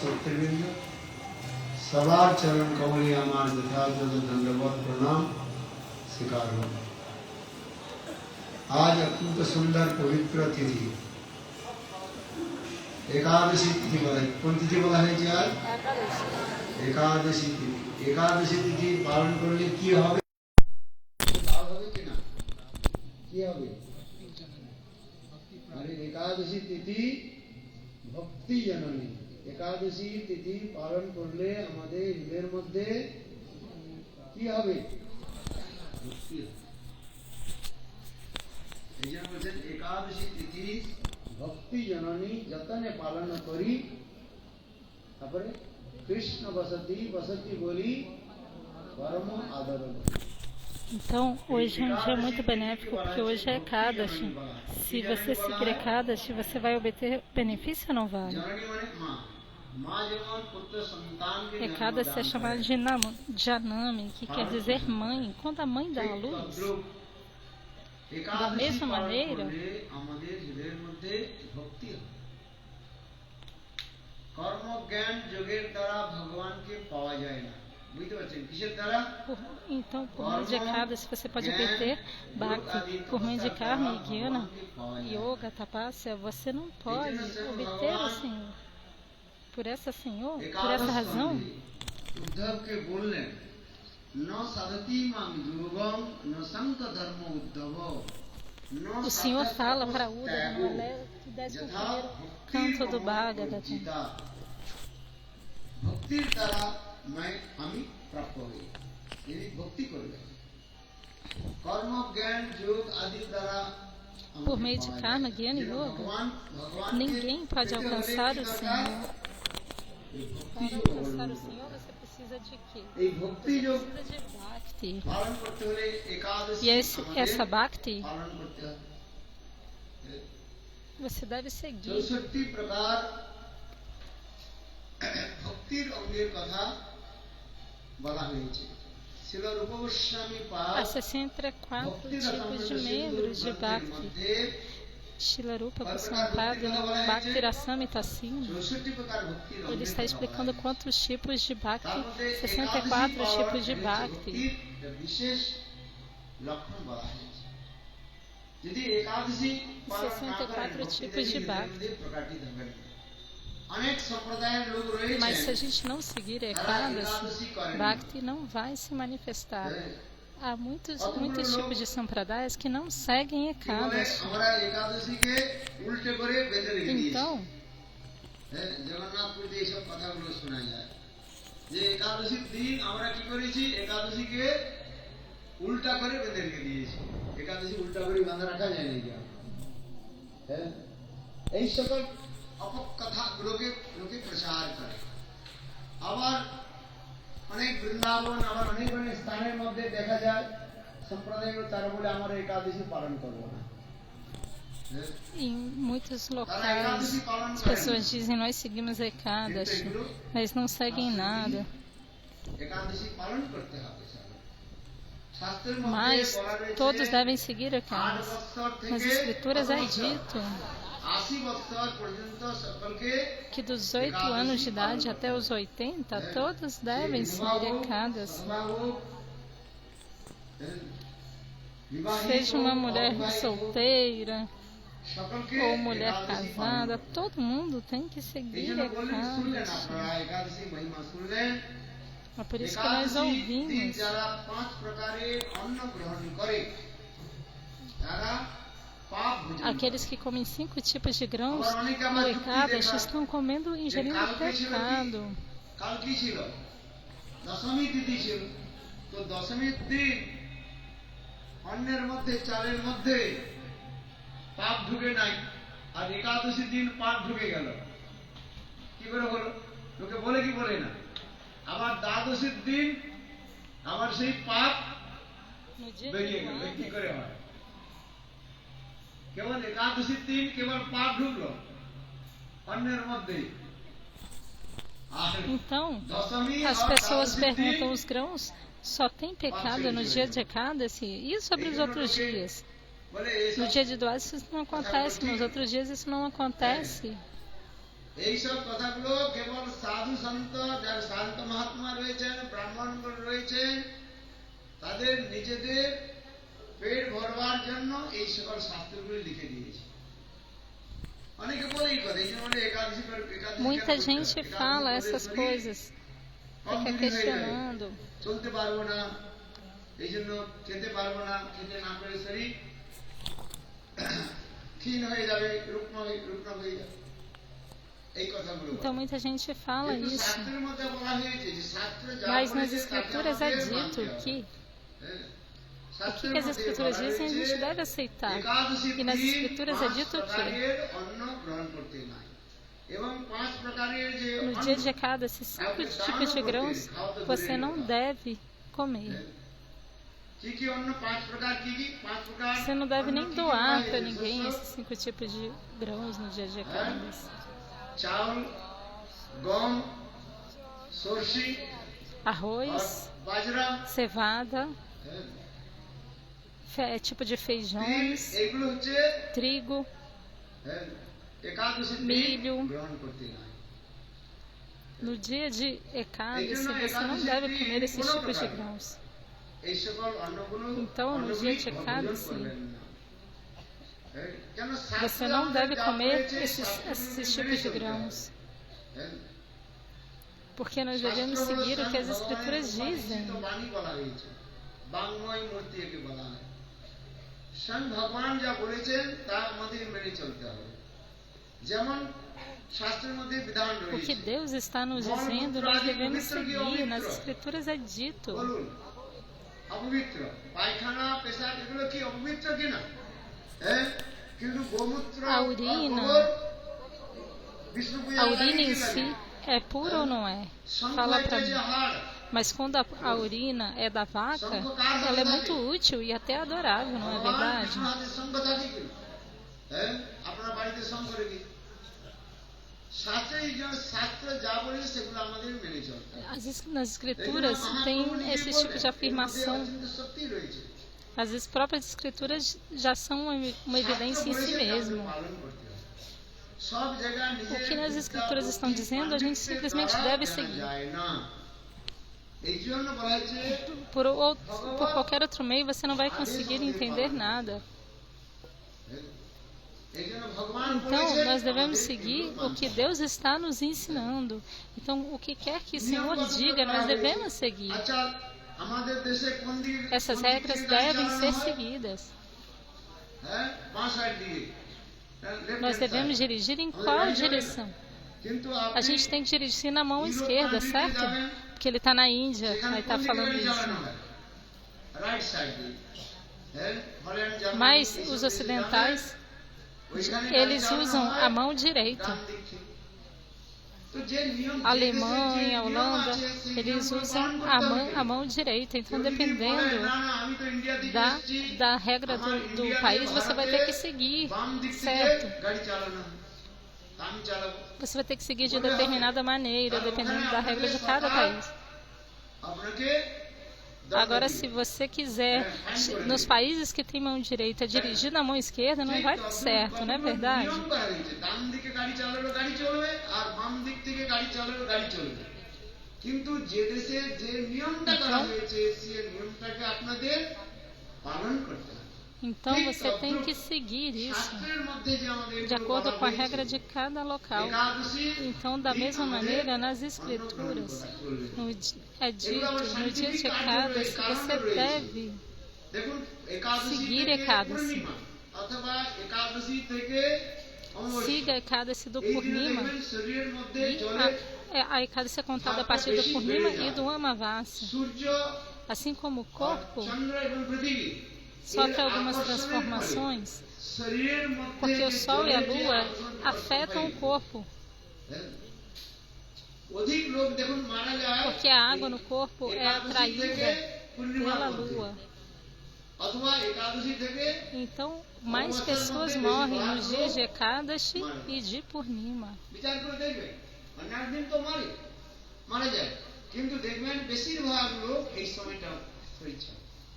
श्रोतृवृंद, सवार चरण कमले आमार यथार्थ दंडवत प्रणाम स्वीकार हो। आज अत्यंत सुंदर पवित्र तिथि एकादशी तिथि बोला। कौन तिथि बोला है जी? आज एकादशी तिथि। एकादशी तिथि पालन करले की হবে? লাভ হবে কি না? কি হবে? আরে একাদশী তিথি ভক্তি জননী। একাদশী তিথি পালন করলে আমাদের হৃদয়ের মধ্যে কি হবে? ভক্তি হবে। এই জন্য বলছেন একাদশী তিথি ভক্তি জননী যতনে পালন করি। তারপরে কৃষ্ণ বসতি বসতি বলি পরম আদর। Então, hoje é um dia muito benéfico, porque hoje é Ekadashi. Se você seguir Ekadashi, você vai obter benefício ou não vai? Ekadashi é chamado de Janami, que quer dizer mãe. Quando a mãe dá a luz, da mesma maneira, कर्म ज्ञान जोगेर द्वारा भगवान के पावा जाए ना। Então, por meio de Ekadashi, você pode obter Bhakti. Por meio de Karma e Jnana, Yoga, Tapasya, você não pode obter o Senhor. Por essa razão, o Senhor fala para Uddhava no 11º canto do Bhagavata. আমি প্রাপ্ত হই। এই ভক্তি করবে কর্ম জ্ঞান যোগ আদি দ্বারা। Por meio de Karma, Jnana e Yoga, ninguém pode alcançar o Senhor. Para alcançar o Senhor, você precisa de quê? Você precisa de Bhakti. E essa Bhakti você deve seguir. ভক্তির অঙ্গের কথা বলা হয়েছে। Há 64 tipos de membros de Bhakti. Srila Rupa Goswami no Bhakti Rasamrita acima, ele está explicando quantos tipos de Bhakti, 64 tipos de Bhakti. 64 tipos de Bhakti. Mas se a gente não seguir Ekadashi, Bhakti não vai se manifestar. Há muitos tipos de sampradayas que não seguem Ekadashi. Então, অপকথাগুলোকে লোকে প্রচার করে। আবার অনেক বৃন্দাবন, আবার অনেক অনেক স্থানের মধ্যে দেখা যায় সম্প্রদায়গুলো তারা বলে আমরা একাদশী পালন করবো না। Em muitos locais, as pessoas dizem nós seguimos Ekadashi, mas não seguem nada. Mas todos devem seguir Ekadashi. Nas Escrituras é dito que dos 8 anos de idade até os 80, todos devem seguir Ekadashi. Seja uma mulher solteira ou mulher casada, todo mundo tem que seguir Ekadashi. É por isso que nós ouvimos aqueles que comem 5 tipos de grãos no Ekadashi estão ingerindo pecado. অন্যের মধ্যে চালের মধ্যে পাপ ঢুকে নাই, আর একাদশী দিন পাপ ঢুকে গেল। কি করে হলো? লোকে বলে কি বলে না? আবার দ্বাদশীর দিন আবার সেই পাপ বেরিয়ে গেল। কি করে হয়? কেবল একাদশীর দিন কেবল পাপ ঢুকলো অন্যের মধ্যে। Então, as pessoas perguntam, os grãos só tem pecado no dia de Ekadashi? E sobre os outros dias? No dia de Dwasi isso não acontece, nos outros dias isso não acontece. তাদের নিজেদের পেট ভরবার জন্য এই সকল শাস্ত্রগুলি লিখে দিয়েছে। অনেকে বলে এই কথা, এই জন্য বলে একাদশী Muita gente fala essas coisas, fica questionando. চলতে পারবো না, এই জন্য খেতে পারবো না, খেতে না পেলে শরীর ক্ষীণ হয়ে যাবে, রুগ্ন হয়ে যাবে, এই কথাগুলো। Então muita gente fala কিন্তু isso, শাস্ত্রের মধ্যে বলা হয়েছে যে শাস্ত্রে যা mas nas বলেছে তাকে escrituras é আমাদের dito মানতে হবে। que হ্যাঁ। o শাস্ত্রের que as মধ্যে escrituras বলা dizem a হয়েছে, gente deve aceitar. একাদশী E nas দিন escrituras é 5 dito que প্রকারের অন্ন গ্রহণ করতে নাই, এবং 5 প্রকারের যে no অন্ন, dia de cada esses 5 tipos de grãos você não deve comer. কি কি অন্ন 5 প্রকার, কি কি 5 প্রকার Você não deve অন্ন nem কি কি doar বলা para হয়েছে? ninguém শস্য, esses 5 tipos de grãos no dia de cada. চাউল, গম, সরষে, Arroz, বাজরা, cevada, tipo de তিল, feijões, এগুলো হচ্ছে trigo, একাদশী milho. গ্রহণ করতে নাই। No dia de Ecádice você não deve comer esses tipos de grãos. এই সকল অন্নগুলো Então, no অন্নগুলি dia de ভক্ষণ Ecádice, করবেন না। কেন Você শাস্ত্রে não আমাদের deve যা comer বলেছে, esses শাস্ত্রগুলি tipos de মেনে চলতে grãos, হবে। porque nós devemos seguir o que as escrituras dizem. বাণী বলা হয়েছে, বাংময় মূর্তি একে বলা হয়। স্বয়ং ভগবান যা বলেছেন তা আমাদের মেনে চলতে হবে। যেমন শাস্ত্রের মধ্যে বিধান O que রয়েছে, Deus está nos dizendo, nós devemos seguir. Nas escrituras é dito. বলুন অপবিত্র, পায়খানা, পেশাব এগুলো কি অপবিত্র কিনা? হ্যাঁ, কিন্তু গোমূত্র A urina, গোবর, বিষ্ণু পূজা a urina em si é pura ou não é? Fala para mim. Mas quando a urina é da vaca, ela é muito útil e até adorável, não é verdade? শঙ্খ থাকে কিনা? হ্যাঁ, আপনার বাড়িতে শঙ্খ রেখে শাস্ত্র যা বলেছে সেগুলো আমাদের মেনে চলতে হবে। Nas escrituras tem esse tipo de afirmação. শক্তি রয়েছে, As próprias escrituras já são uma evidência em si mesmo. পালন করতে হবে। সব জায়গায় O que nas escrituras estão dizendo, a gente simplesmente deve seguir. যায় না। এই জন্য বলা হয়েছে Por qualquer outro meio você não vai conseguir entender nada. Então, nós devemos seguir o que Deus está nos ensinando. Então, o que quer que o Senhor diga, nós devemos seguir. Essas regras devem ser seguidas. Nós devemos dirigir em qual direção? A gente tem que dirigir na mão esquerda, certo? Porque ele está na Índia, aí está falando isso. Mas os ocidentais, eles usam a mão direita. A Alemanha, a Holanda, eles usam a mão direita. Então, dependendo da regra do país, você vai ter que seguir, certo? Você vai ter que seguir de determinada maneira, dependendo da regra de cada país. Agora, se você quiser, nos países que tem mão direita, dirigir na mão esquerda, não vai dar certo, não é verdade? Então você tem que seguir isso, de acordo com a regra de cada local. Então, da mesma maneira, nas escrituras, é dito, no dia de Ecádice, você deve seguir Ecádice. Siga a Ecádice do Purnima. A Ecádice é contada a partir do Purnima e do Amavasya. Assim como o corpo sofre algumas transformações, porque o Sol e a Lua afetam o corpo. Porque a água no corpo é atraída pela Lua. Então, mais pessoas morrem nos dias de Ekadashi e de Purnima.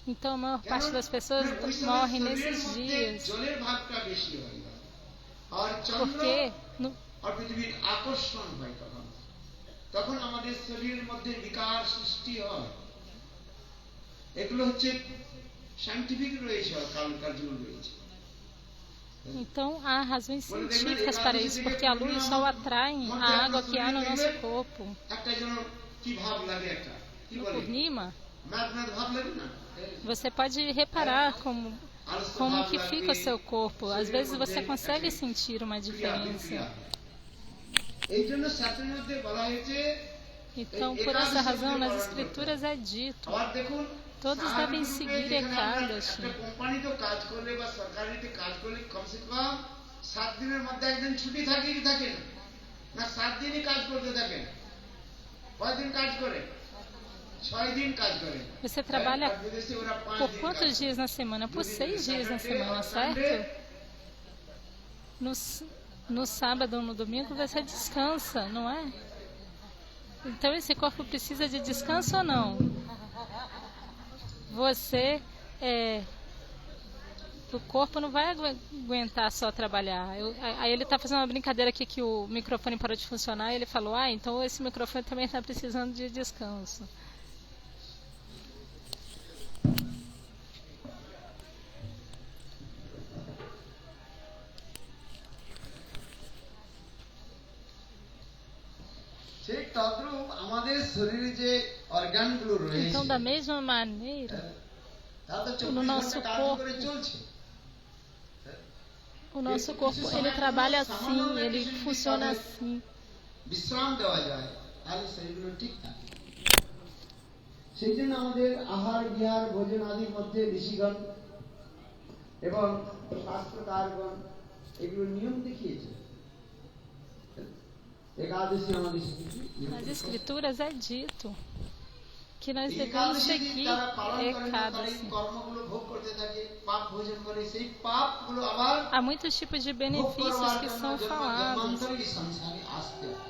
Então, a maior parte das pessoas morre nesses dias. Porque এগুলো হচ্ছে সায়েন্টিফিক রয়েছে, কার্যগুলো রয়েছে। Então, há razões científicas para isso, porque a lua e o sol atraem a água que há no nosso corpo. একটা যেন কি ভাব লাগে, একটা কি No বলে, Purnima, ম্যাদ ম্যাদ ভাব লাগে না? você pode reparar como que fica o seu corpo. Às vezes você consegue sentir uma diferença. এই জন্য শাস্ত্রের মধ্যে বলা হয়েছে, Então, por essa razão, nas escrituras é dito, আবার দেখুন, todos devem seguir Ekadashi. একটা কোম্পানিতে কাজ করলে বা সরকারিতে কাজ করলে কমসে কম 7 দিনের মধ্যে একদিন ছুটি থাকে কি থাকে না? না 7 দিনই কাজ করতে থাকেন। কয়দিন কাজ করে? 6 দিন কাজ করে। Você trabalha আর বিদেশে ওরা 5 por দিন quantos কাজ dias na semana? Por 6 dias na semana, certo? No sábado ou no domingo você descansa, não é? Então esse corpo precisa de descanso ou não? O corpo não vai aguentar só trabalhar. Aí ele está fazendo uma brincadeira aqui que o microfone parou de funcionar e ele falou, então esse microfone também está precisando de descanso. ঠিক তদ্রূপ আমাদের শরীরে যে অর্গানগুলো রয়েছে, Então, da mesma maneira, তা তো no 24 nosso ঘন্টা কাজ corpo, করে চলছে। o nosso corpo ele trabalha assim, ele funciona assim. বিশ্রাম দেওয়া যায়, তাহলে শরীরগুলো ঠিক থাকে। সেই জন্য আমাদের আহার বিহার ভোজন আদির মধ্যে ঋষিগণ এবং শাস্ত্রকারগণ এগুলো নিয়ম দেখিয়েছে। একাদশী আমাদের শিখিয়েছে। Nas escrituras é dito que nós devemos একাদশী seguir তারা পালন করে না, তারা এই Ekadasi. কর্মগুলো ভোগ করতে থাকে, পাপ ভোজন করে, সেই পাপগুলো আবার Há muitos tipos de ভোগ benefícios করবার que জন্য são falados. জন্মান্তরে সংসারে আসতে হয়।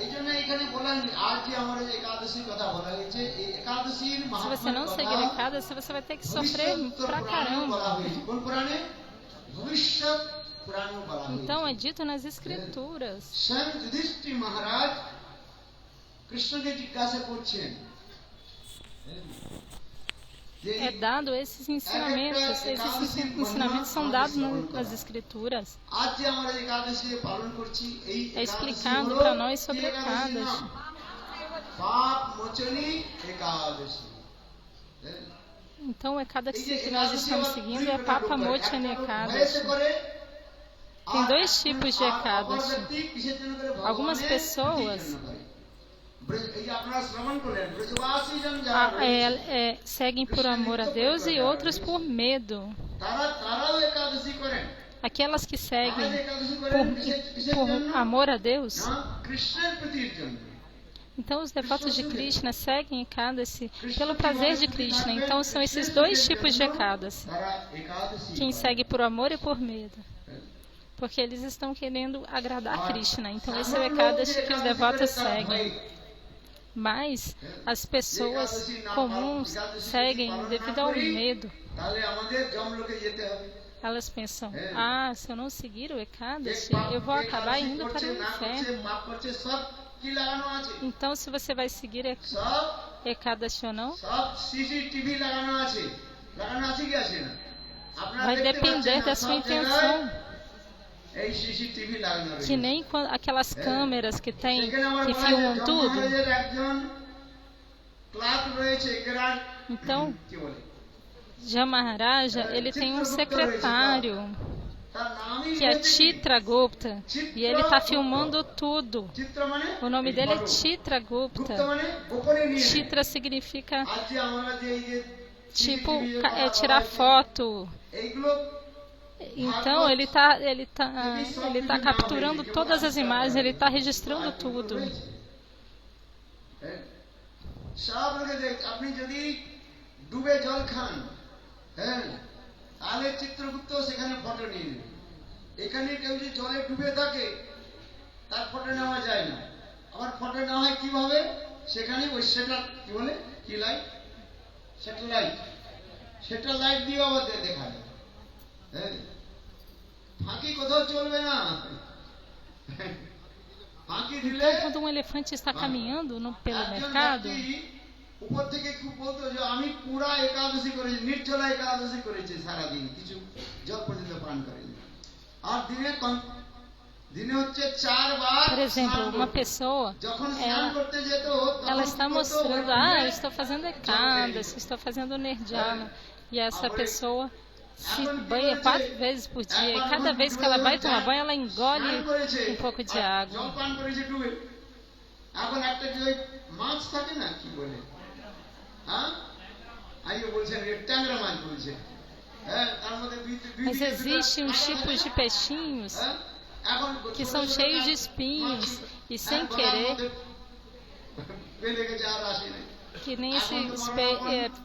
এই জন্য এখানে বলা হয়নি, আজ যে আমার এই একাদশীর কথা বলা হয়েছে, এই একাদশীর Se você মাহাত্ম্যের não কথা seguir Ekadasi, você vai ter que sofrer ভবিষ্যৎ pra পুরাণে বলা caramba. হয়েছে। কোন পুরাণে? ভবিষ্যৎ পুরাণে বলা হয়েছে। Então é dito nas escrituras. স্বয়ং যুধিষ্ঠির মহারাজ কৃষ্ণকে জিজ্ঞাসা করছেন যে É dado esses ensinamentos. Esses ensinamentos são dados nas escrituras. আজ যে আমরা একাদশী পালন করছি, এই É একাদশী explicado হলো para nós sobre কি একাদশী নাম? Ekadasi. পাপ মোচনী একাদশী। Então o Ekadasi que nós estamos seguindo é Papa Mochani Ekadasi. Tem 2 tipos de Ekadasi. Algumas pessoas seguem por amor a Deus e outras por medo. Aquelas que seguem por amor a Deus, então os devotos de Krishna seguem Ekadasi pelo prazer de Krishna. Então são esses 2 tipos de Ekadasi. Quem segue por amor e por medo. Porque eles estão querendo agradar Krishna. Então esse é o Ekadasi que os devotos seguem. Mas as pessoas comuns seguem devido ao medo. Elas pensam, se eu não seguir o Ekadasi, eu vou acabar indo para o inferno. Então, se você vai seguir Ekadasi ou não, vai depender da sua intenção. Que nem aquelas câmeras que filmam tudo. Então, Jamaharaja, ele tem um secretário que é Chitragupta e ele está filmando tudo. O nome dele é Chitragupta. Chitra significa tipo tirar foto. Então ele tá capturando todas as imagens, ele está registrando tudo. আপনি যদি ডুবে জল খান, তাহলে চিত্রগুপ্ত সেখানে ফটো নিয়ে নেবে। এখানে কেউ যদি জলে ডুবে থাকে, তার ফটো নেওয়া যায় না। আবার ফটো নেওয়া হয় কিভাবে? সেখানে ওই কি বলে, কি লাইট, স্যাটেলাইট দিয়ে আবার দেখা যায়। ফাঁকি কোথাও চলবে না। Então, quando um elefante está caminhando pelo mercado, উপর থেকে খুব বলতো যে আমি পুরা একাদশী করেছি, নির্জলা একাদশী করেছি সারাদিন, কিছু জল পর্যন্ত পান করেনি। আর দিনে হচ্ছে 4 বার Por exemplo, uma pessoa, যখন স্নান করতে যেত ela está mostrando, eu estou fazendo ekadas, estou fazendo nirjala, e essa pessoa se banha 4 vezes por dia, e cada vez que ela vai tomar banho, ela engole um pouco de জল água. পান করেছে ডুবে। এখন একটা কি ওই মাছ থাকে না, কি বলে, হ্যাঁ আজকে বলছেন ট্যাংরা মাছ বলছে, হ্যাঁ তার মধ্যে Mas existem uns tipos de peixinhos que são cheios de espinhos, e sem querer, que nem esse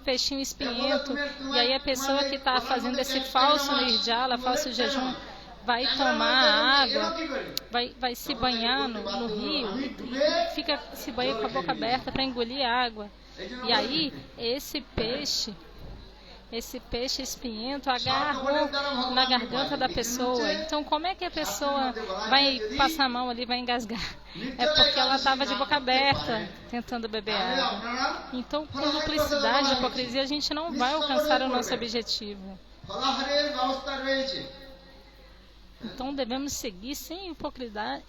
peixinho espinhento, e aí a pessoa que está fazendo esse falso nirjala, falso jejum, vai tomar água, vai se banhar no rio, e fica se banhando com a boca aberta para engolir água. E aí esse peixe espinhento agarrou na garganta da pessoa. Então como é que a pessoa vai passar a mão ali, vai engasgar? É porque ela estava de boca aberta tentando beber água. Então, com duplicidade, hipocrisia, a gente não vai alcançar o nosso objetivo. Então devemos seguir sem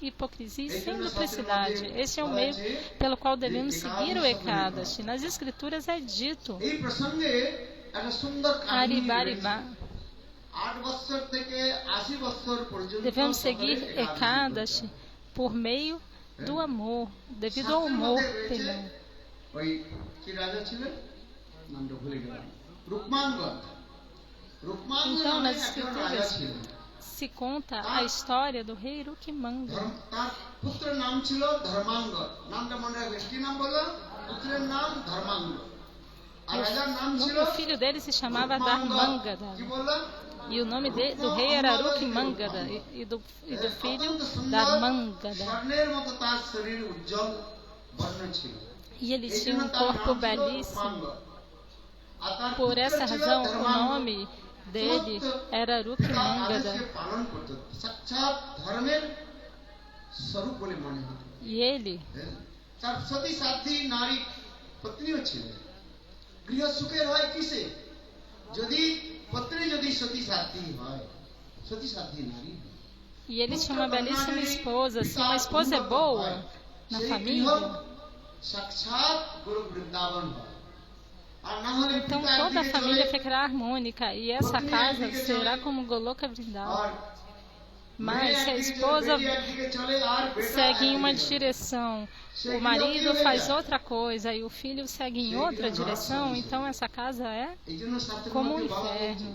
hipocrisia e sem duplicidade. Esse é o meio pelo qual devemos seguir o Ekadashi. Nas escrituras é dito, Aribaribá, devemos seguir Ekadashi por meio do amor, devido ao amor. Então, nas escrituras se conta a história do rei Rukmanga. O filho dele se chamava Dharmangada. E o nome do rei era Rukmangada. E do filho Dharmangada. E ele tinha um corpo belíssimo. Por essa razão, o nome dele era Rukmangada. E ele tinha uma belíssima esposa. Se uma esposa é boa na família, então toda a família ficará harmônica e essa casa será como Goloka Vrindavan. Mas se a esposa segue em uma direção, o marido faz outra coisa e o filho segue em outra direção, então essa casa é como um inferno.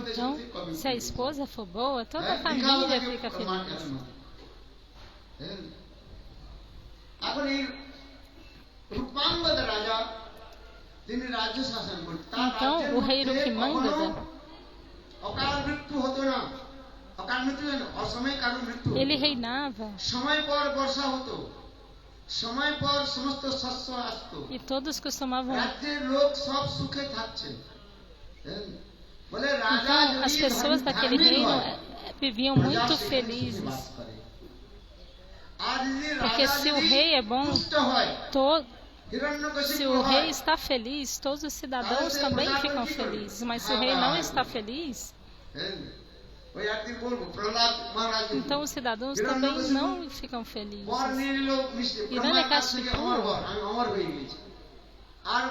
Então, se a esposa for boa, toda a família fica feliz. Então, o rei Rukmangada, ele reinava e todos costumavam. Então, as pessoas daquele reino viviam muito felizes. Porque se o rei é bom, se o rei está feliz, todos os cidadãos também ficam felizes. Mas se o rei não está feliz, então os cidadãos também não ficam felizes. Hiranyakashipu,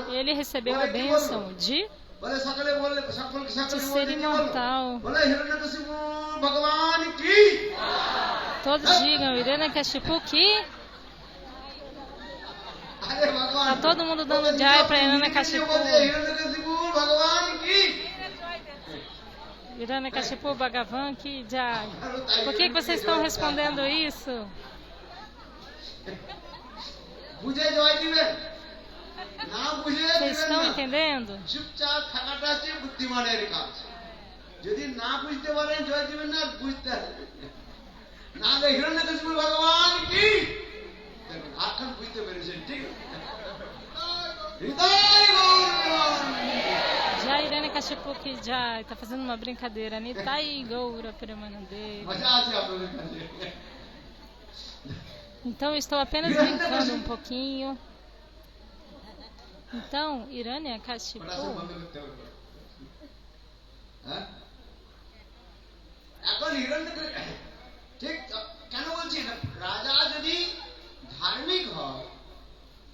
ele recebeu a bênção de ser imortal. Todos digam, Hiranyakashipu que... Tá todo mundo dando jai para Hiranyakashipu. Hiranyakashipu Bhagavan que jai. Por que vocês estão respondendo isso? Vocês estão entendendo? Hridoy Gour Kashipu já está fazendo uma brincadeira. Nitai Gaura Premanande. Então, estou apenas brincando um pouquinho. Então, Hiranyakashipu এখন ঠিক কেন বলছি রাজা যদি ধার্মিক হয়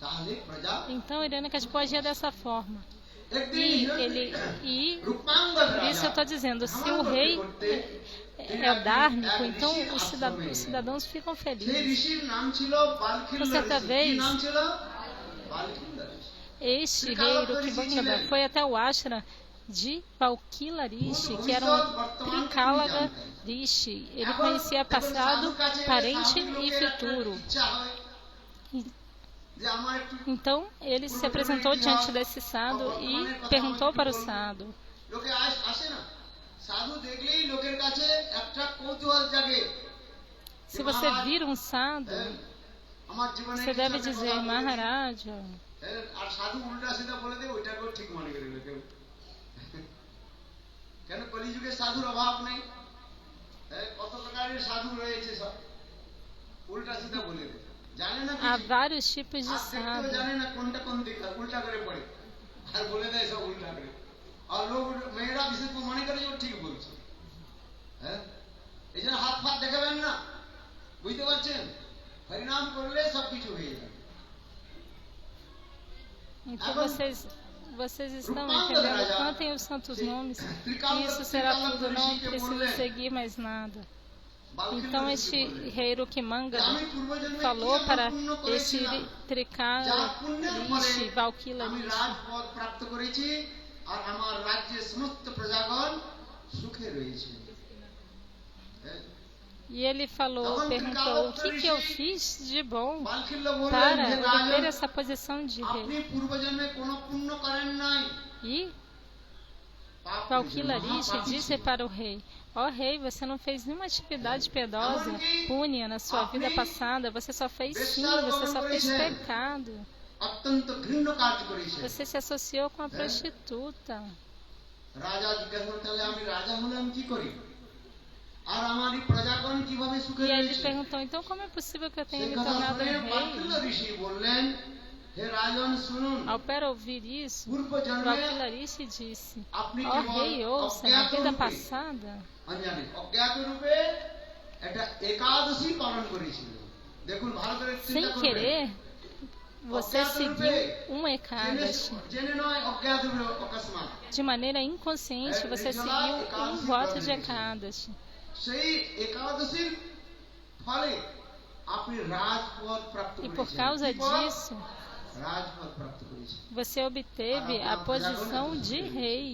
তাহলে প্রজা então Hiranyakashipu agia dessa forma. একদিন E রূপাঙ্গদ por isso eu estou dizendo, se o rei é dármico, então os cidadãos ficam সেই felizes. ঋষির নাম ছিল বালখিল্য Por certa ঋষি। কি vez, নাম ছিল বালখিল্য ঋষি। Este rei Rukibangada foi até o ashram de Valkila Rishi, que era um Trikalaga Rishi. Ele conhecia passado, parente e futuro. Então, ele se apresentou diante desse sadhu e perguntou para o sadhu. লোকে আসে না সাধু দেখলেই লোকের কাছে একটা কৌতূহল জাগে Se você vir um sadhu, আমার জীবনে você deve dizer, Maharaja, আর সাধু উল্টা সিধা বলে দেয় ওইটাকেও ঠিক মনে করে না কেউ কেন কলিযুগে সাধুর অভাব নেই কত প্রকারের সাধু রয়েছে সব উল্টা সিধা বলে দেয় জানে না há vários tipos de sadhu. জানে না কোনটা কোন দিক উল্টা করে পড়ে আর বলে দেয় সব উল্টা করে আর লোক মেয়েরা বিশেষ করে মনে করে যে ও ঠিক বলছে এই জন্য হাত ফাত দেখাবেন না বুঝতে পারছেন হরিনাম করলে সব কিছু হয়ে যাবে Então vocês estão entendendo? Cantem os santos nomes, isso será tudo, não precisa seguir mais nada. Então este rei Rukimanga falou para esse Trikala Rishi, Valkila আমি Rishi. রাজপদ প্রাপ্ত করেছি আর আমার রাজ্যের সমস্ত প্রজাগণ সুখে রয়েছে E ele falou, perguntou, o que eu fiz de bom বালখিল্য para বললেন হে রাজন obter essa posição de আপনি rei? পূর্বজন্মে কোনো পুণ্য করেন নাই E পাপ Valkila করেছেন, Rishi মহাপাপী disse ছিলেন। para o rei, ó rei, você não fez nenhuma atividade piedosa, púnia na sua vida passada, você só fez sim, você só fez pecado. অত্যন্ত ঘৃণ্য কাজ করেছে Você se associou com a prostituta. রাজা জিজ্ঞাসা করলেন তাহলে আমি রাজা হলাম কি করি আর আমার এই প্রজাগণ কিভাবে সুখে E aí ele রয়েছে perguntou, então como é possível que eu tenha সেই me কথা tornado শুনে um বালখিল্য rei? ঋষি বললেন হে রাজন শুনুন Ao Pera ouvir isso, পূর্ব জন্মে Valkila Rishi disse, আপনি ó কেবল rei, ouça, na অজ্ঞাত vida রূপে passada, জানেন অজ্ঞাত রূপে একটা একাদশী পালন করেছিল দেখুন ভালো করে চিন্তা sem করবেন querer, você seguiu um জেনে Ekadashi. জেনে নয় অজ্ঞাত রূপে অকস্মাৎ De maneira inconsciente, você seguiu um voto de Ekadashi. সেই একাদশীর ফলে আপনি রাজপদ প্রাপ্ত E করেছেন por causa কি পদ? disso, রাজপদ প্রাপ্ত করেছেন você obteve a posição de rei.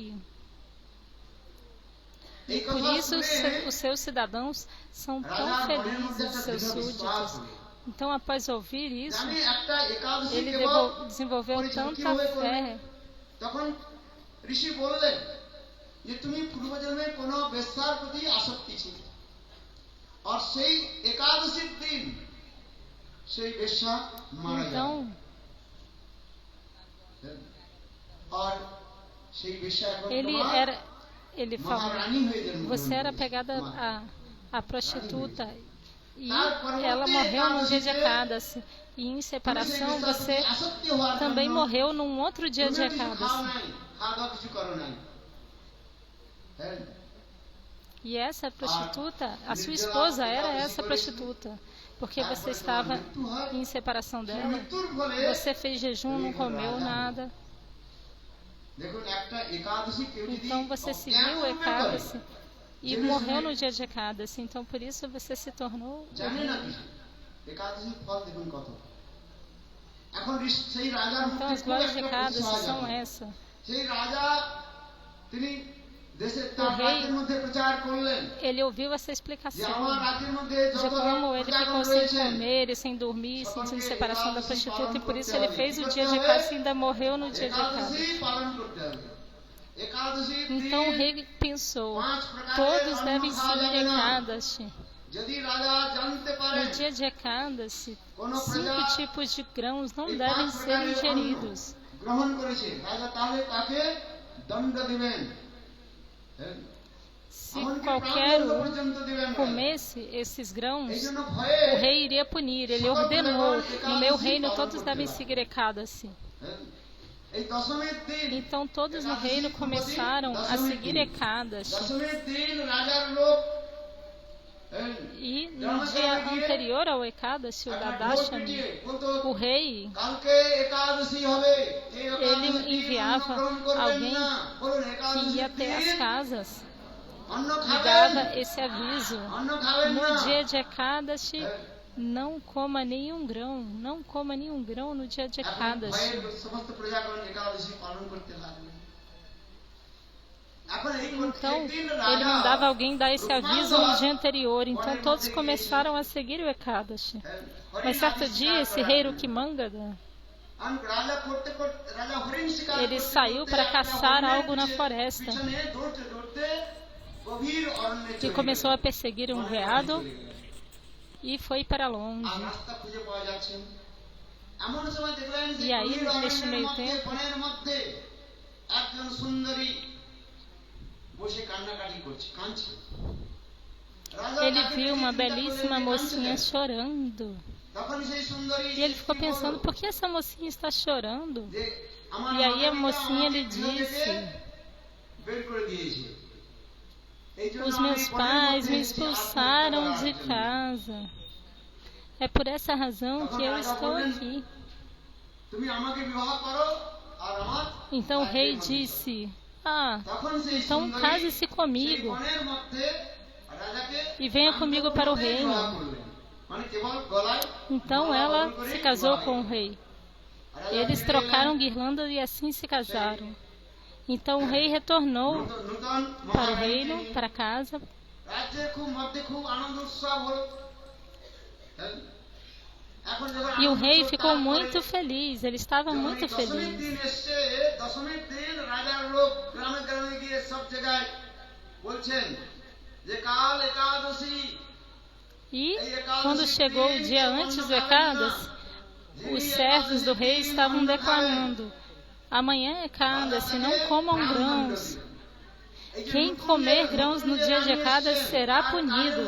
এই Por কথা isso, শুনে os seus cidadãos são tão রাজার মনের মধ্যে felizes, একটা seus দৃঢ় বিশ্বাস súditos. হলো Então, após ouvir isso, জানি একটা একাদশী ele কেবল desenvolveu করেছেন tanta কিভাবে করলেন fé. তখন ঋষি বললেন যে তুমি পূর্বজন্মে কোনো বেশ্যার প্রতি আসক্তি ছিল আর সেই একাদশীর দিন সেই বেশ্যা মারা যায় Então, আর সেই বেশ্যা এখন ele falou, মহারানী হয়ে জন্মগ্রহণ você era করেছে। pegada a prostituta e তারপরবর্তী ela morreu no dia de একাদশীতে Ekadasi. E em তুমি সেই separação, বেশ্যার você প্রতি আসক্তি হওয়ার também জন্য morreu num outro dia de তুমিও কিছু খাও Ekadasi. নাই, খাওয়া দাওয়া কিছু করো নাই হ্যাঁ E essa prostituta, a sua esposa era essa prostituta, porque você estava em separação dela, মৃত্যুর ফলে você fez jejum, não comeu nada, দেখুন একটা একাদশী কেউ যদি então você seguiu o Ekadasi e morreu no dia de Ekadasi, então por isso você se tornou o জানে না rei. কিছু একাদশীর ফল দেখুন কত এখন সেই রাজার Então মুখে as খুব glórias de একটা Ekadasi প্রতিষ্ঠা são জাগে। essa. সেই রাজা তিনি দেশের তার O rei- রাজ্যের মধ্যে প্রচার করলেন Ele ouviu essa যে explicação আমার রাজ্যের মধ্যে de যত como ele প্রজাগণ ficou sem রয়েছে comer e sem dormir, sentindo separação da prostituta, e por isso ele fez o dia de Ekadasi e ainda morreu no dia de একাদশী Ekadasi. পালন করতে হবে একাদশীর Então o দিন rei pensou, 5 প্রকারের todos অন্ন devem খাওয়া seguir যাবে না। Ekadasi. যদি রাজা জানতে পারে No dia de Ekadasi, Quando 5 tipos de grãos não এই devem 5 ser প্রকারের অন্ন ingeridos. গ্রহণ করেছে রাজা তাহলে তাকে দণ্ড দিবেন, হ্যাঁ, Se qualquer um comesse esses grãos, o rei iria punir. Ele ordenou: no meu reino todos devem seguir Ekadasi. Então todos no reino começaram a seguir Ekadasi. E no dia anterior ao Ekadasi, o Dadashami, o rei, ele enviava alguém que ia até as casas e dava esse aviso: no dia de Ekadashi, não coma nenhum grão, não coma nenhum grão no dia de Ekadashi. Então, ele mandava alguém dar esse aviso no dia anterior. Então, todos começaram a seguir o Ekadashi. Mas certo dia, esse rei Rukimangada, ele saiu para caçar algo na floresta e começou a perseguir um veado e foi para longe. E aí, neste meio tempo, ele viu uma belíssima mocinha chorando. E ele ficou pensando: por que essa mocinha está chorando? E aí a mocinha lhe disse: os meus pais me expulsaram de casa. É por essa razão que eu estou aqui. Então o rei disse: então case-se comigo e venha comigo para o reino. Então ela se casou com o rei. Eles trocaram guirlandas e assim se casaram. Então o rei retornou para o reino, para casa. E o rei ficou muito feliz, ele estava muito feliz. E quando chegou o dia antes do Ekadasi, os servos do rei estavam declarando: amanhã é Ekadasi, não comam grãos. Quem comer grãos no dia de Ekadasi será punido.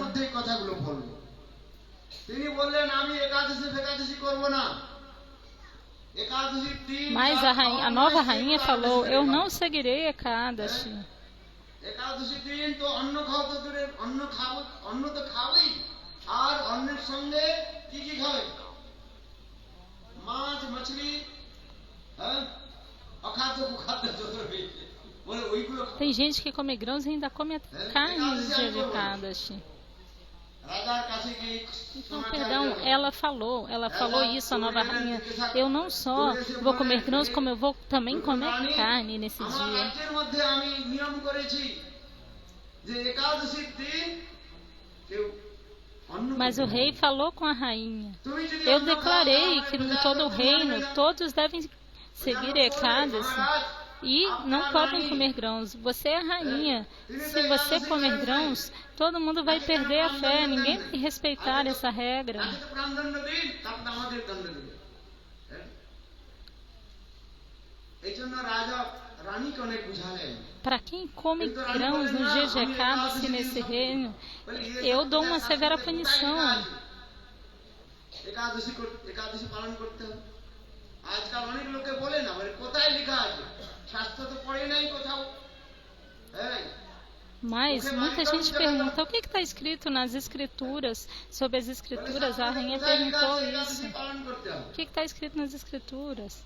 Mas a nova rainha falou: eu não seguirei Ekadashi. Tem gente que come grãos e ainda come até carne no dia de Ekadashi. Então, perdão, ela falou isso, a nova rainha: eu não só vou comer grãos, como eu vou também comer carne nesse dia. Mas o rei falou com a rainha: eu declarei que em todo o reino todos devem seguir Ekadasi e não podem comer grãos. Você é a rainha. Se você comer grãos, todo mundo vai perder a fé. Ninguém vai respeitar essa regra. Para quem come grãos no dia de Ekadasi nesse reino, eu dou uma severa punição. Mas muita gente pergunta: o que está escrito nas escrituras? Sobre as escrituras, a rainha perguntou isso. O que está escrito nas escrituras?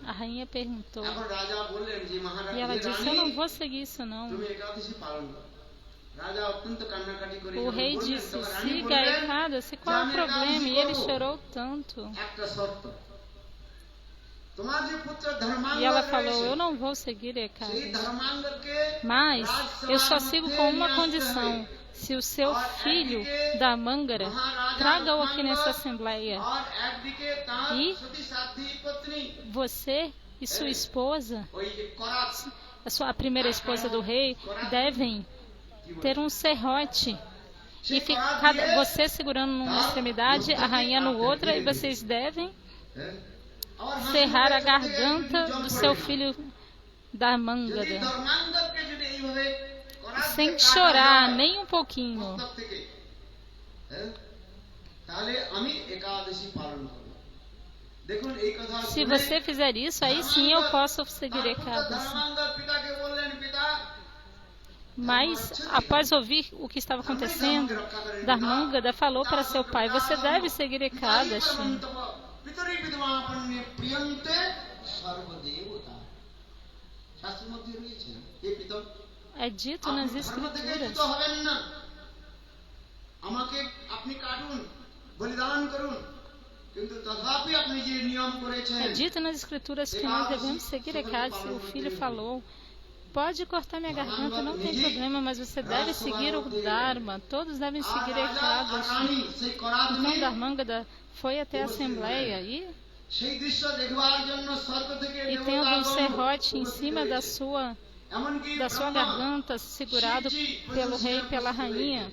A rainha perguntou. E ela disse: eu não vou seguir isso não. O rei disse: siga Ekadasi, qual é o problema? E ele chorou tanto. E ela falou: eu não vou seguir Ekadasi, mas eu só sigo com uma condição: se o seu filho da Mangara, traga-o aqui nessa assembleia, e você e sua esposa, a primeira esposa do rei, devem ter um serrote e ficar você segurando numa extremidade, a rainha no outra, e vocês devem serrar a garganta do seu filho Dharmangada, যদি ধর্মাঙ্গদকে যদি এইভাবে করার sem থেকে chorar কাটা হয়, nem um pouquinho. মস্তক থেকে, হ্যাঁ, তাহলে আমি একাদশী পালন করব। দেখুন এই কথা Se শুনে você fizer isso, aí sim eu posso seguir তার পুত্র Ekadasi. ধর্মাঙ্গদ পিতাকে বললেন, পিতা Mas, após ouvir o que estava acontecendo, Dharmangada falou para seu pai: você deve seguir Ekadashi. পিতরি বিদ্যমাপন্নে প্রিয়ন্তে সর্বদেবতা। শাস্ত্রের মধ্যে রয়েছে এই পিতর É dito nas ধর্ম থেকে Escrituras. চ্যুত হবেন না, আমাকে আপনি কাটুন, বলিদান করুন, কিন্তু তথাপি আপনি যে নিয়ম করেছেন, É dito nas Escrituras que nós devemos seguir Ekadasi. O filho falou: pode cortar minha garganta, não tem problema, mas você deve seguir o Dharma. Todos devem আর seguir রাজা আর Ekadasi. রানী সেই করাগ্নি Então Dharmangada foi até a Assembleia e সেই দৃশ্য দেখবার জন্য স্বর্গ থেকে tendo um দেবতাগণ serrote em উপস্থিত cima da হয়েছে। sua এমনকি sua Brahma, garganta, segurado pelo rei e pela rainha.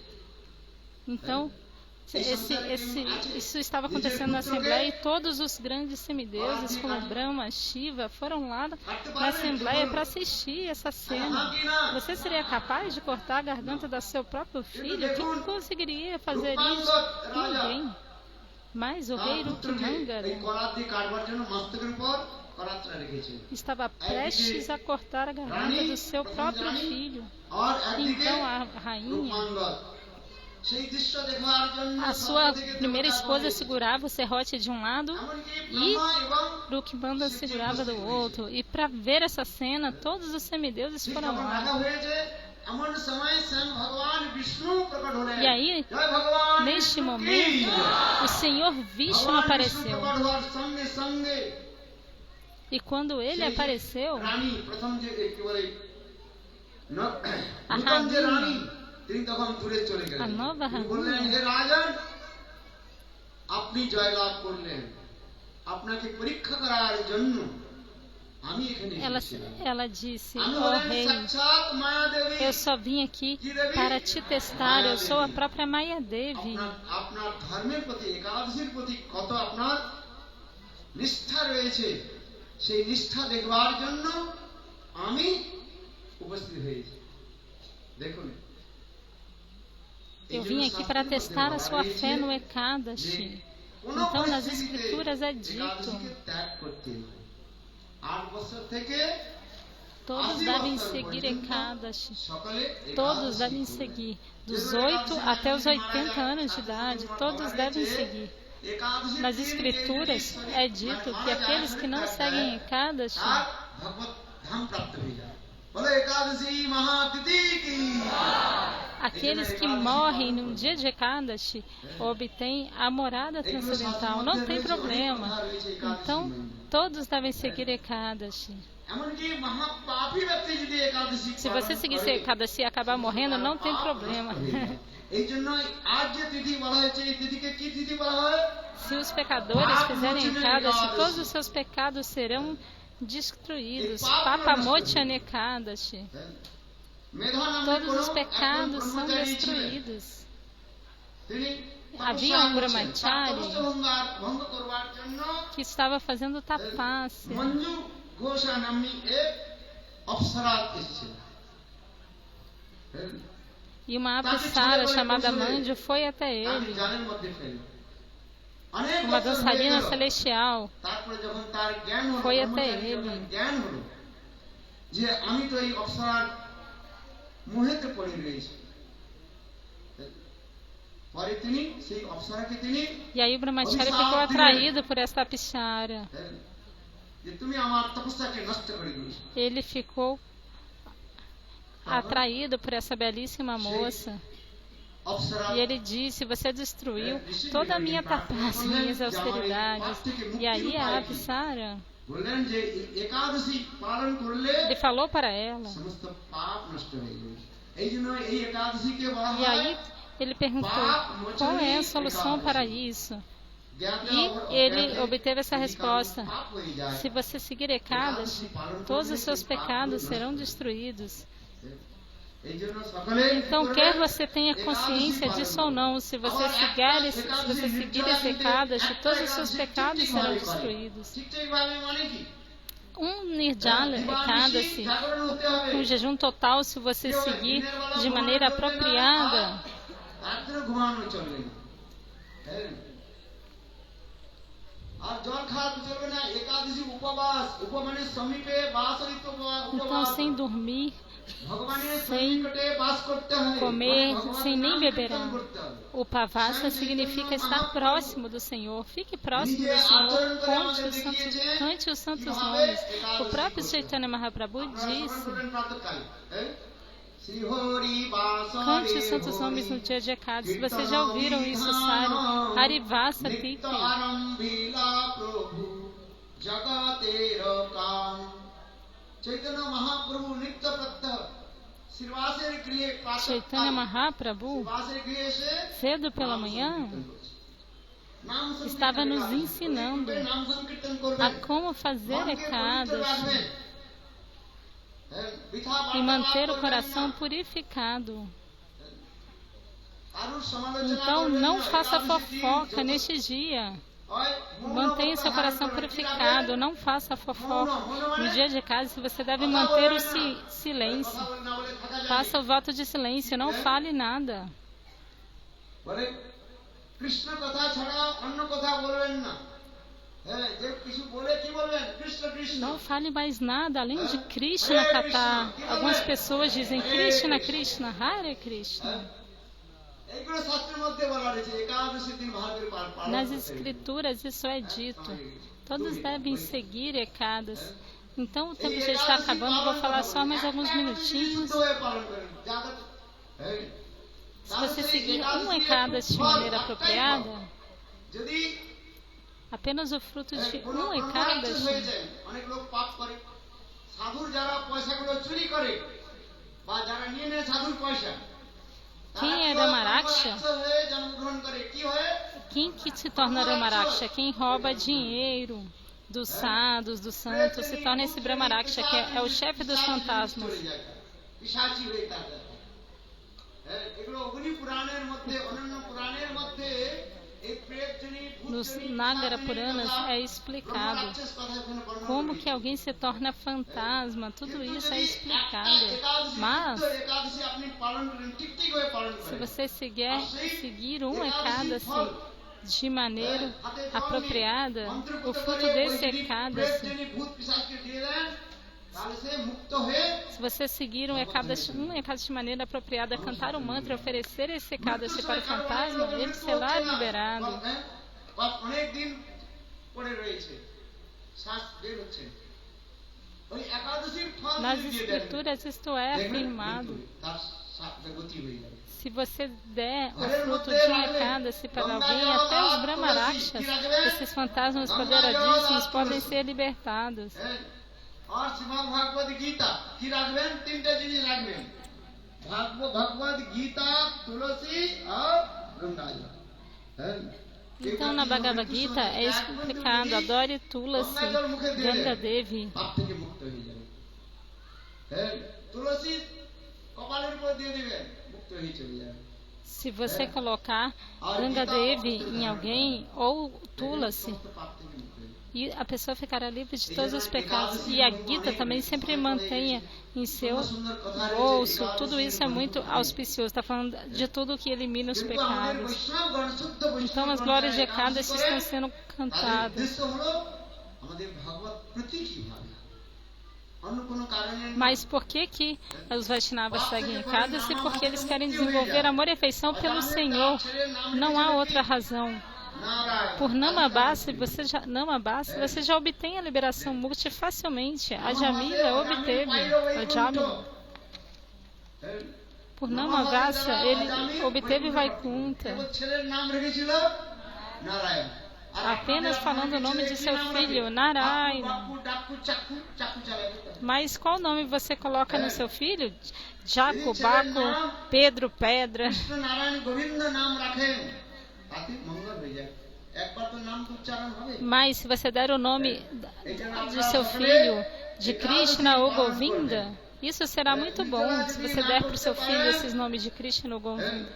Então, isso estava acontecendo na Assembleia e todos os grandes semideuses, como Brahma, Shiva, foram lá na Assembleia para assistir essa cena. Você seria capaz de cortar a garganta do seu próprio filho? Quem conseguiria fazer isso? Ninguém. Mas o rei এই Rukmangala করাগ্নি কাটবার জন্য মস্তকের উপর করাতটা রেখেছে। estava prestes a cortar a garganta do seu próprio filho. আর একদিকে Então a rainha, রূপাঙ্গদ সেই দৃশ্য দেখবার জন্য a স্বর্গ sua থেকে primeira দেবতাগণ esposa এসেছে। segurava o serrote de um lado এমনকি e ব্রহ্মা এবং Rukmangala segurava do outro. E para ver essa cena, todos os semideuses ঠিক foram যখন lá. দেখা হয়েছে, এমন সময় স্বয়ং ভগবান বিষ্ণু প্রকট হলেন। E aí, জয় ভগবান neste বিষ্ণু কি momento, জয়। o Senhor Vishnu ভগবান বিষ্ণু apareceu. প্রকট হওয়ার সঙ্গে সঙ্গে E quando ele সেই apareceu, রানী প্রথম যে কি বলে A নূতন যে rainha, রানী, তিনি তখন দূরে চলে গেলেন। a nova তিনি বললেন, rainha, হে রাজন, আপনি জয়লাভ করলেন, আপনাকে পরীক্ষা করার জন্য আমি এখানে এসেছিলাম। ela disse: আমি ó হলেন rei, সাক্ষাৎ Mayadevi. eu só vim aqui para te testar. Eu sou a própria Maya Devi. আপনার ধর্মের প্রতি, একাদশীর প্রতি কত আপনার নিষ্ঠা রয়েছে, সেই নিষ্ঠা দেখবার জন্য আমি উপস্থিত হয়েছি। দেখুন, Eu vim aqui para testar a sua fé no Ekadashi. Então, nas Escrituras é dito: todos devem seguir Ekadashi. Todos devem seguir. Dos 8 até os 80 anos de idade, todos devem seguir. Nas Escrituras é dito que aqueles que não seguem Ekadashi aqueles que morrem num dia de Ekadashi obtêm a morada transcendental. Não tem problema. Então, todos devem seguir Ekadashi. Se você seguir Ekadashi e acabar morrendo, não tem problema. Se os pecadores fizerem Ekadashi, todos os seus pecados serão destruídos. Papamochya Ekadashi. Todos os pecados são destruídos. Havia um brahmachari que estava fazendo tapasya. E uma apsara chamada Manju foi até ele, uma dançarina celestial, foi até ele. E aí o brahmachari ficou atraído por esta apsara. Ele ficou atraído por essa belíssima moça. E ele disse: você destruiu toda a minha tapasya, minhas austeridades. E aí a apsara, ele falou para ela. E aí ele perguntou: qual é a solução para isso? E ele obteve essa resposta: se você seguir Ekadashi, todos os seus pecados serão destruídos. Então, quer você tenha consciência disso ou não, se você seguir esse Ekadashi, todos os seus pecados serão destruídos. Um Nirjala Ekadashi, um jejum total, se você seguir de maneira apropriada, então, sem dormir, sem comer, sem nem beber água. Upavasa significa estar próximo do Senhor. Fique próximo do Senhor, cante os santos nomes. O próprio Chaitanya Mahaprabhu disse: cante os santos nomes no dia de Ekadasi. Vocês já ouviram isso, Sari? Harivasa Titi. Chaitanya Mahaprabhu, cedo pela manhã, estava nos ensinando a como fazer Ekadasi e manter o coração purificado. Então, não faça fofoca neste dia. Mantenha seu coração purificado, não faça fofoca. No dia de Ekadasi, você deve manter o silêncio. Faça o voto de silêncio, não fale nada. Não fale mais nada além de Krishna Katha. Algumas pessoas dizem Krishna, Krishna, Hare Krishna. Nas escrituras isso é dito. Todos devem seguir Ekadasi. Então o tempo já está acabando, vou falar só mais alguns minutinhos. Se você seguir um Ekadasi de maneira apropriada, apenas o fruto de um Ekadasi, quem é Ramaraksha? Quem que se torna Ramaraksha? Quem rouba dinheiro dos sadhus, dos santos, se torna esse Brahmaraksha, que é o chefe dos fantasmas. Nos Nagara Puranas é explicado como que alguém se torna fantasma, tudo isso é explicado. Mas, se você seguir um Ekadasi de maneira apropriada, o fruto desse Ekadasi, se você seguir um Ekadasi de maneira apropriada, cantar um mantra, oferecer esse Ekadasi para o fantasma, ele será liberado. Nas escrituras isto é afirmado. Se você der o fruto de um Ekadasi para alguém, até os Brahmarakshas, esses fantasmas poderosíssimos, podem ser libertados. Então, na Bhagavad Gita é explicado: adore Tulasi, Ganga Devi. Se você colocar Ganga Devi em alguém ou Tulasi, e a pessoa ficará livre de todos os pecados. E a Gita também sempre mantenha em seu bolso. Tudo isso é muito auspicioso. Está falando de tudo que elimina os pecados. Então as glórias de Ekadasi estão sendo cantadas. Mas por que os Vaishnavas seguem Ekadasi? Porque eles querem desenvolver amor e afeição pelo Senhor. Não há outra razão. Por Namabhasa, você já obtém a liberação mukti facilmente. A Jamila obteve. A Jamila. Por Namabhasa, ele obteve Vaikuntha. Apenas falando o nome de seu filho, Narayana. Mas qual nome você coloca no seu filho? Jaco, Baco, Pedro, Pedra. Mas se você der o nome de seu filho de Krishna ou Govinda, Isso será muito bom se você der para o seu filho esses nomes de Krishna ou Govinda.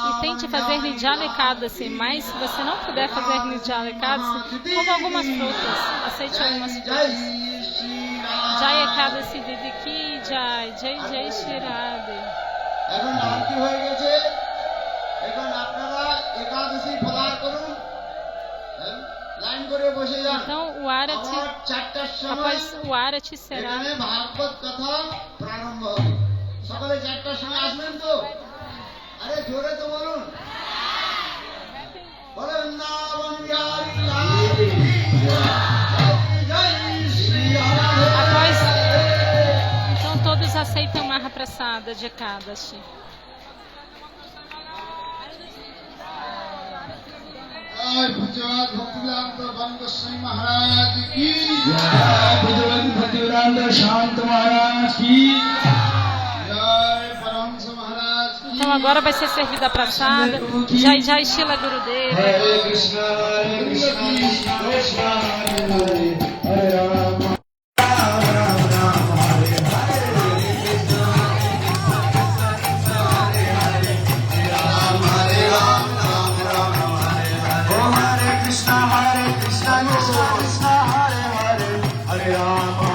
E tente fazer Nidjala Ekadasi, mas se você não puder fazer Nidjala Ekadasi, coma algumas frutas, aceite algumas frutas. Jai Ekadasi Didi Ki Jai, Jai Jai Shri Radhe. এখন আরতি হয়ে গেছে, এখন আপনারা একাদশী ফলার করুন, লাইন করে বসে যান। Então o Arati, আবার 4টার সময় após o Arati será. এখানে ভাগবত কথা প্রারম্ভ হবে। সকালে 4টার সময় আসবেন তো? আরে জোরে তো বলুন। বলে বৃন্দাবন বিহারী লাল কি জয়, জয় শ্রী Radhe. Após, então todos aceitam Mahaprasada de Ekadashi. जय भजवत भक्तिवेदांत भगवान गोस्वामी महाराज की जय भगवत भक्तिवेदांत शांत महाराज की जय परमहंस महाराज की Então agora vai ser servida a prasada. Jai Jai Shila Gurudeva. Hare कृष्णा कृष्णा कृष्णा हरे हरे राम राम राम Hare Krishna Krishna Hare Hare Hare Rama